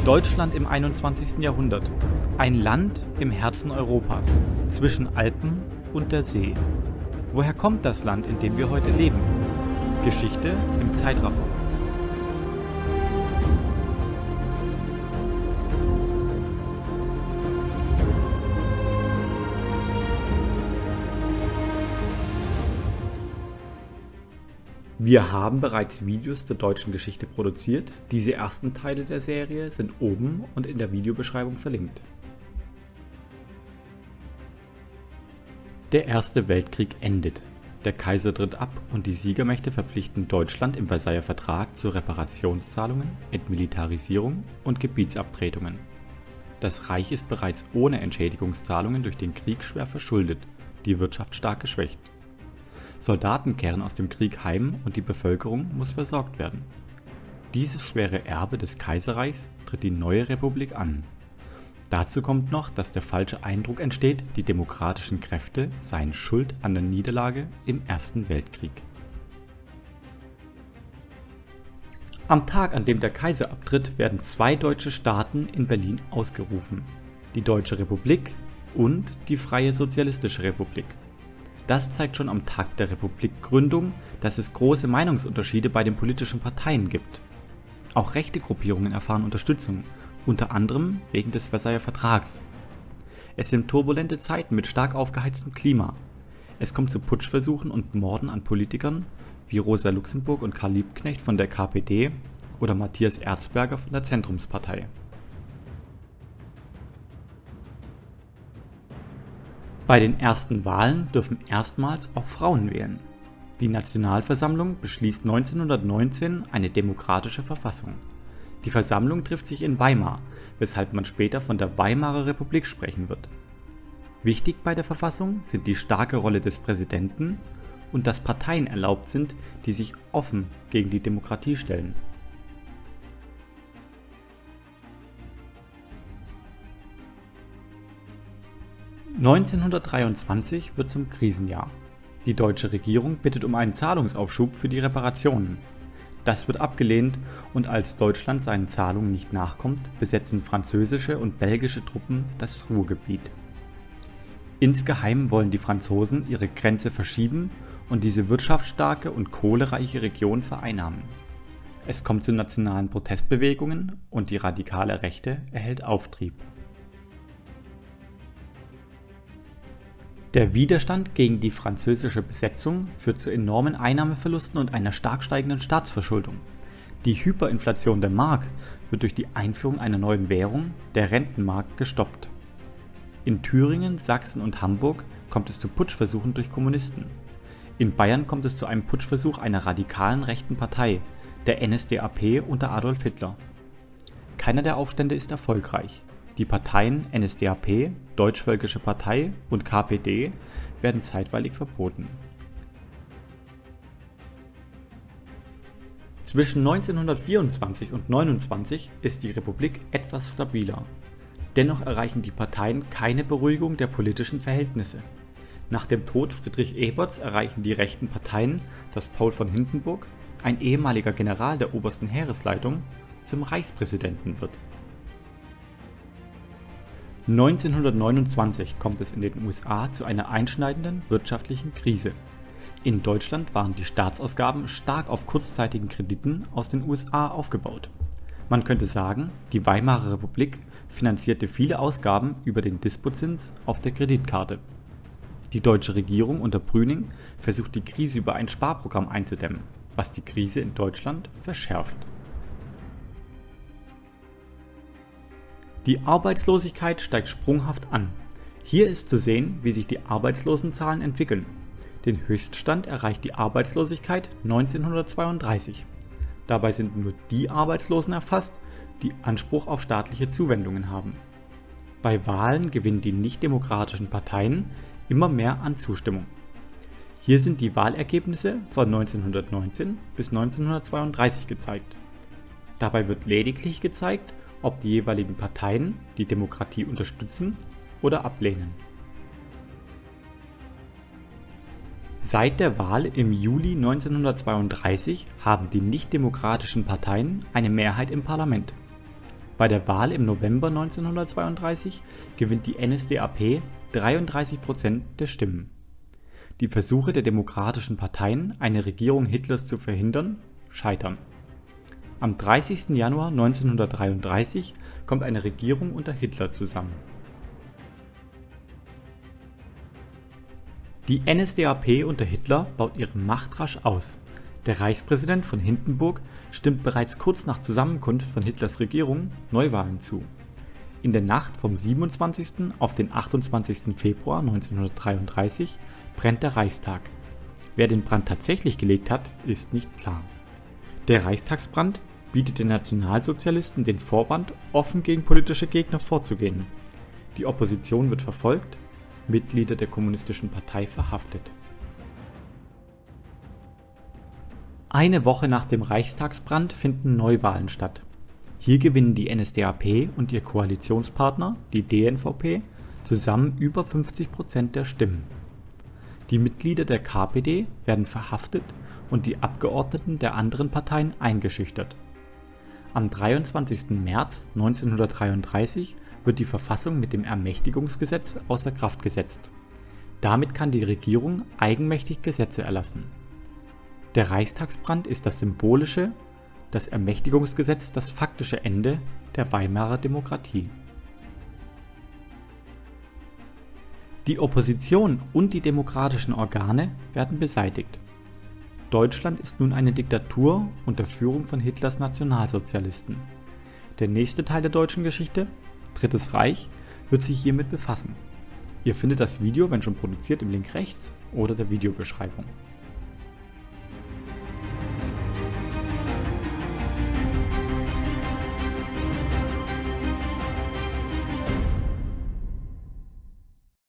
Deutschland im 21. Jahrhundert. Ein Land im Herzen Europas, zwischen Alpen und der See. Woher kommt das Land, in dem wir heute leben? Geschichte im Zeitraffer. Wir haben bereits Videos zur deutschen Geschichte produziert. Diese ersten Teile der Serie sind oben und in der Videobeschreibung verlinkt. Der Erste Weltkrieg endet. Der Kaiser tritt ab und die Siegermächte verpflichten Deutschland im Versailler Vertrag zu Reparationszahlungen, Entmilitarisierung und Gebietsabtretungen. Das Reich ist bereits ohne Entschädigungszahlungen durch den Krieg schwer verschuldet, die Wirtschaft stark geschwächt. Soldaten kehren aus dem Krieg heim und die Bevölkerung muss versorgt werden. Dieses schwere Erbe des Kaiserreichs tritt die neue Republik an. Dazu kommt noch, dass der falsche Eindruck entsteht, die demokratischen Kräfte seien schuld an der Niederlage im Ersten Weltkrieg. Am Tag, an dem der Kaiser abtritt, werden zwei deutsche Staaten in Berlin ausgerufen: die Deutsche Republik und die Freie Sozialistische Republik. Das zeigt schon am Tag der Republikgründung, dass es große Meinungsunterschiede bei den politischen Parteien gibt. Auch rechte Gruppierungen erfahren Unterstützung, unter anderem wegen des Versailler Vertrags. Es sind turbulente Zeiten mit stark aufgeheiztem Klima. Es kommt zu Putschversuchen und Morden an Politikern wie Rosa Luxemburg und Karl Liebknecht von der KPD oder Matthias Erzberger von der Zentrumspartei. Bei den ersten Wahlen dürfen erstmals auch Frauen wählen. Die Nationalversammlung beschließt 1919 eine demokratische Verfassung. Die Versammlung trifft sich in Weimar, weshalb man später von der Weimarer Republik sprechen wird. Wichtig bei der Verfassung sind die starke Rolle des Präsidenten und dass Parteien erlaubt sind, die sich offen gegen die Demokratie stellen. (1923) wird zum Krisenjahr. Die deutsche Regierung bittet um einen Zahlungsaufschub für die Reparationen. Das wird abgelehnt und als Deutschland seinen Zahlungen nicht nachkommt, besetzen französische und belgische Truppen das Ruhrgebiet. Insgeheim wollen die Franzosen ihre Grenze verschieben und diese wirtschaftsstarke und kohlereiche Region vereinnahmen. Es kommt zu nationalen Protestbewegungen und die radikale Rechte erhält Auftrieb. Der Widerstand gegen die französische Besetzung führt zu enormen Einnahmeverlusten und einer stark steigenden Staatsverschuldung. Die Hyperinflation der Mark wird durch die Einführung einer neuen Währung, der Rentenmark, gestoppt. In Thüringen, Sachsen und Hamburg kommt es zu Putschversuchen durch Kommunisten. In Bayern kommt es zu einem Putschversuch einer radikalen rechten Partei, der NSDAP unter Adolf Hitler. Keiner der Aufstände ist erfolgreich. Die Parteien NSDAP, Deutschvölkische Partei und KPD werden zeitweilig verboten. Zwischen 1924 und 1929 ist die Republik etwas stabiler. Dennoch erreichen die Parteien keine Beruhigung der politischen Verhältnisse. Nach dem Tod Friedrich Eberts erreichen die rechten Parteien, dass Paul von Hindenburg, ein ehemaliger General der obersten Heeresleitung, zum Reichspräsidenten wird. 1929 kommt es in den USA zu einer einschneidenden wirtschaftlichen Krise. In Deutschland waren die Staatsausgaben stark auf kurzzeitigen Krediten aus den USA aufgebaut. Man könnte sagen, die Weimarer Republik finanzierte viele Ausgaben über den Dispozins auf der Kreditkarte. Die deutsche Regierung unter Brüning versucht die Krise über ein Sparprogramm einzudämmen, was die Krise in Deutschland verschärft. Die Arbeitslosigkeit steigt sprunghaft an. Hier ist zu sehen, wie sich die Arbeitslosenzahlen entwickeln. Den Höchststand erreicht die Arbeitslosigkeit 1932. Dabei sind nur die Arbeitslosen erfasst, die Anspruch auf staatliche Zuwendungen haben. Bei Wahlen gewinnen die nichtdemokratischen Parteien immer mehr an Zustimmung. Hier sind die Wahlergebnisse von 1919 bis 1932 gezeigt. Dabei wird lediglich gezeigt, ob die jeweiligen Parteien die Demokratie unterstützen oder ablehnen. Seit der Wahl im Juli 1932 haben die nichtdemokratischen Parteien eine Mehrheit im Parlament. Bei der Wahl im November 1932 gewinnt die NSDAP 33% der Stimmen. Die Versuche der demokratischen Parteien, eine Regierung Hitlers zu verhindern, scheitern. Am 30. Januar 1933 kommt eine Regierung unter Hitler zusammen. Die NSDAP unter Hitler baut ihre Macht rasch aus. Der Reichspräsident von Hindenburg stimmt bereits kurz nach Zusammenkunft von Hitlers Regierung Neuwahlen zu. In der Nacht vom 27. auf den 28. Februar 1933 brennt der Reichstag. Wer den Brand tatsächlich gelegt hat, ist nicht klar. Der Reichstagsbrand bietet den Nationalsozialisten den Vorwand, offen gegen politische Gegner vorzugehen. Die Opposition wird verfolgt, Mitglieder der Kommunistischen Partei verhaftet. Eine Woche nach dem Reichstagsbrand finden Neuwahlen statt. Hier gewinnen die NSDAP und ihr Koalitionspartner, die DNVP, zusammen über 50% der Stimmen. Die Mitglieder der KPD werden verhaftet und die Abgeordneten der anderen Parteien eingeschüchtert. Am 23. März 1933 wird die Verfassung mit dem Ermächtigungsgesetz außer Kraft gesetzt. Damit kann die Regierung eigenmächtig Gesetze erlassen. Der Reichstagsbrand ist das symbolische, das Ermächtigungsgesetz das faktische Ende der Weimarer Demokratie. Die Opposition und die demokratischen Organe werden beseitigt. Deutschland ist nun eine Diktatur unter Führung von Hitlers Nationalsozialisten. Der nächste Teil der deutschen Geschichte, Drittes Reich, wird sich hiermit befassen. Ihr findet das Video, wenn schon produziert, im Link rechts oder der Videobeschreibung.